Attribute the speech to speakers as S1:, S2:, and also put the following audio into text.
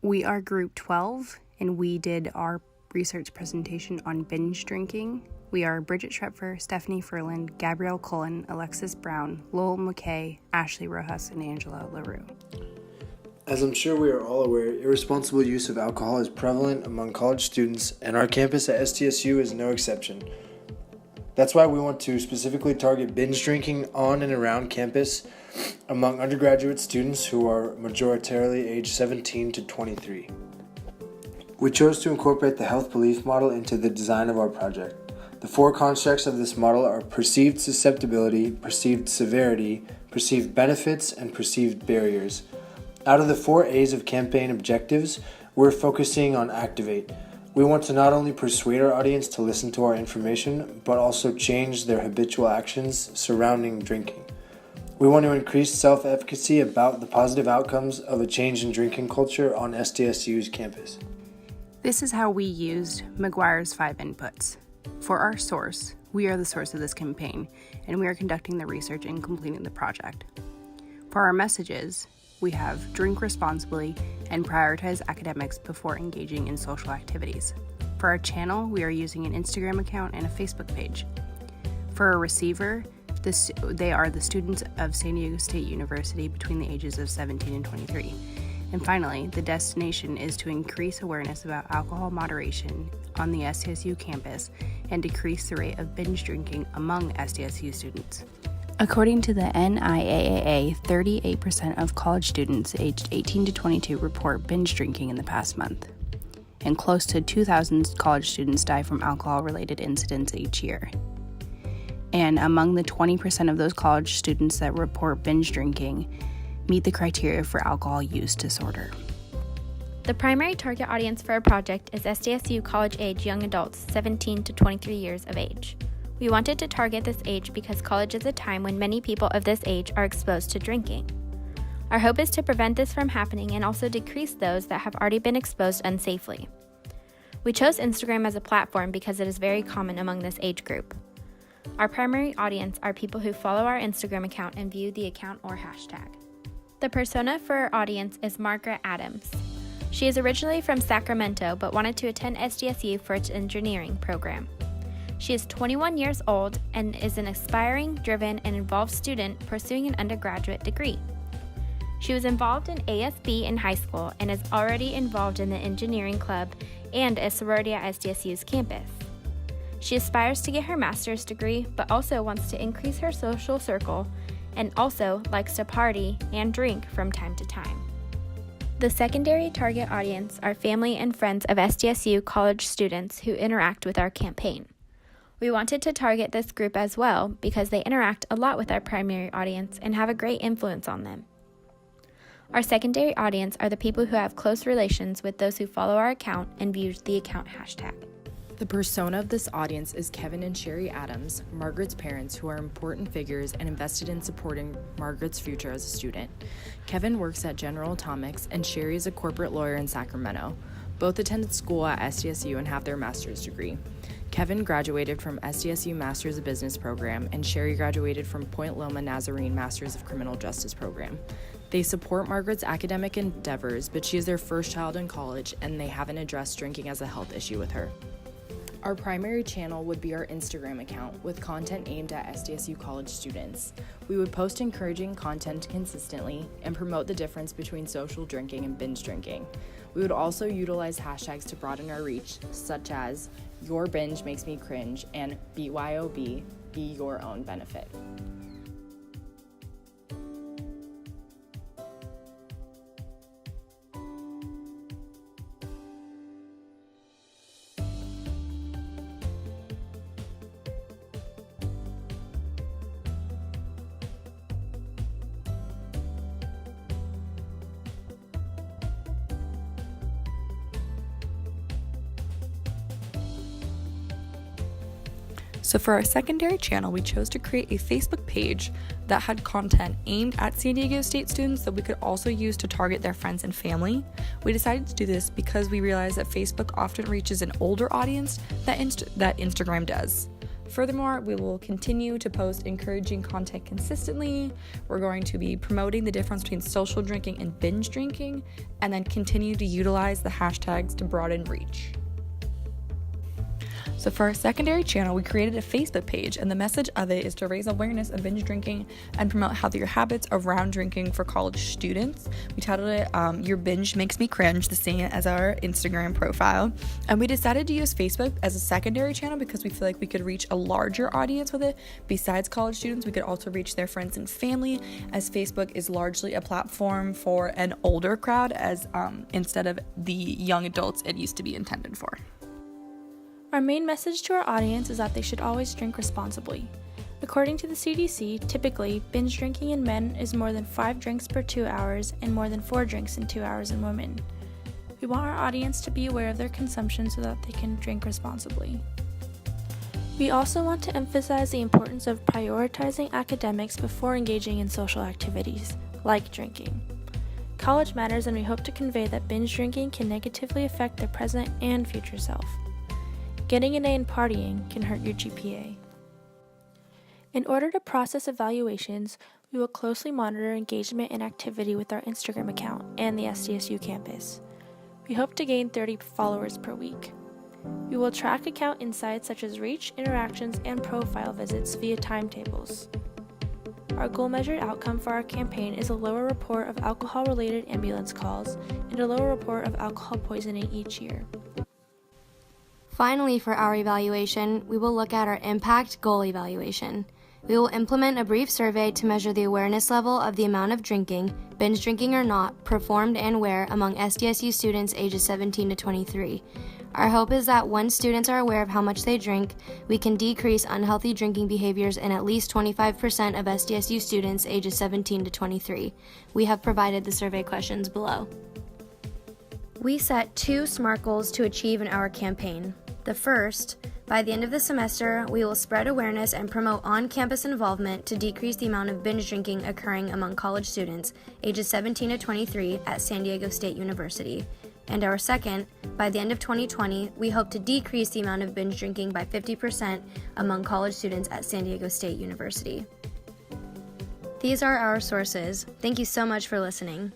S1: We are group 12, and we did our research presentation on binge drinking. We are Bridget Schrepfer, Stephanie Furland, Gabrielle Cullen, Alexis Brown, Lowell McKay, Ashley Rojas, and Angela LaRue.
S2: As I'm sure we are all aware, irresponsible use of alcohol is prevalent among college students, and our campus at SDSU is no exception. That's why we want to specifically target binge drinking on and around campus among undergraduate students who are majoritarily aged 17 to 23. We chose to incorporate the health belief model into the design of our project. The four constructs of this model are perceived susceptibility, perceived severity, perceived benefits, and perceived barriers. Out of the 4 A's of campaign objectives, we're focusing on activate. We want to not only persuade our audience to listen to our information, but also change their habitual actions surrounding drinking. We want to increase self-efficacy about the positive outcomes of a change in drinking culture on SDSU's campus.
S1: This is how we used McGuire's 5 inputs. For our source, we are the source of this campaign, and we are conducting the research and completing the project. For our messages, we have drink responsibly and prioritize academics before engaging in social activities. For our channel, we are using an Instagram account and a Facebook page. For our receiver, they are the students of San Diego State University between the ages of 17 and 23. And finally, the destination is to increase awareness about alcohol moderation on the SDSU campus and decrease the rate of binge drinking among SDSU students. According to the NIAAA, 38% of college students aged 18 to 22 report binge drinking in the past month, and close to 2,000 college students die from alcohol-related incidents each year. And among the 20% of those college students that report binge drinking meet the criteria for alcohol use disorder.
S3: The primary target audience for our project is SDSU college-age young adults 17 to 23 years of age. We wanted to target this age because college is a time when many people of this age are exposed to drinking. Our hope is to prevent this from happening and also decrease those that have already been exposed unsafely. We chose Instagram as a platform because it is very common among this age group. Our primary audience are people who follow our Instagram account and view the account or hashtag. The persona for our audience is Margaret Adams. She is originally from Sacramento but wanted to attend SDSU for its engineering program. She is 21 years old and is an aspiring, driven, and involved student pursuing an undergraduate degree. She was involved in ASB in high school and is already involved in the engineering club and a sorority at SDSU's campus. She aspires to get her master's degree, but also wants to increase her social circle and also likes to party and drink from time to time. The secondary target audience are family and friends of SDSU college students who interact with our campaign. We wanted to target this group as well because they interact a lot with our primary audience and have a great influence on them. Our secondary audience are the people who have close relations with those who follow our account and view the account hashtag.
S4: The persona of this audience is Kevin and Sherry Adams, Margaret's parents, who are important figures and invested in supporting Margaret's future as a student. Kevin works at General Atomics and Sherry is a corporate lawyer in Sacramento. Both attended school at SDSU and have their master's degree. Kevin graduated from SDSU Masters of Business program, and Sherry graduated from Point Loma Nazarene Masters of Criminal Justice program. They support Margaret's academic endeavors, but she is their first child in college, and they haven't addressed drinking as a health issue with her. Our primary channel would be our Instagram account, with content aimed at SDSU college students. We would post encouraging content consistently and promote the difference between social drinking and binge drinking. We would also utilize hashtags to broaden our reach, such as Your Binge Makes Me Cringe and BYOB, Be Your Own Benefit.
S5: So for our secondary channel, we chose to create a Facebook page that had content aimed at San Diego State students that we could also use to target their friends and family. We decided to do this because we realized that Facebook often reaches an older audience that Instagram does. Furthermore, we will continue to post encouraging content consistently. We're going to be promoting the difference between social drinking and binge drinking, and then continue to utilize the hashtags to broaden reach. So for our secondary channel, we created a Facebook page, and the message of it is to raise awareness of binge drinking and promote healthier habits around drinking for college students. We titled it, Your Binge Makes Me Cringe, the same as our Instagram profile. And we decided to use Facebook as a secondary channel because we feel like we could reach a larger audience with it. Besides college students, we could also reach their friends and family, as Facebook is largely a platform for an older crowd, as instead of the young adults it used to be intended for.
S6: Our main message to our audience is that they should always drink responsibly. According to the CDC, typically, binge drinking in men is more than 5 drinks per 2 hours and more than 4 drinks in 2 hours in women. We want our audience to be aware of their consumption so that they can drink responsibly. We also want to emphasize the importance of prioritizing academics before engaging in social activities, like drinking. College matters, and we hope to convey that binge drinking can negatively affect their present and future self. Getting an A in partying can hurt your GPA. In order to process evaluations, we will closely monitor engagement and activity with our Instagram account and the SDSU campus. We hope to gain 30 followers per week. We will track account insights such as reach, interactions, and profile visits via timetables. Our goal measured outcome for our campaign is a lower report of alcohol-related ambulance calls and a lower report of alcohol poisoning each year.
S7: Finally, for our evaluation, we will look at our impact goal evaluation. We will implement a brief survey to measure the awareness level of the amount of drinking, binge drinking or not, performed and where among SDSU students ages 17 to 23. Our hope is that once students are aware of how much they drink, we can decrease unhealthy drinking behaviors in at least 25% of SDSU students ages 17 to 23. We have provided the survey questions below. We set 2 SMART goals to achieve in our campaign. The first, by the end of the semester, we will spread awareness and promote on-campus involvement to decrease the amount of binge drinking occurring among college students ages 17 to 23 at San Diego State University. And our second, by the end of 2020, we hope to decrease the amount of binge drinking by 50% among college students at San Diego State University. These are our sources. Thank you so much for listening.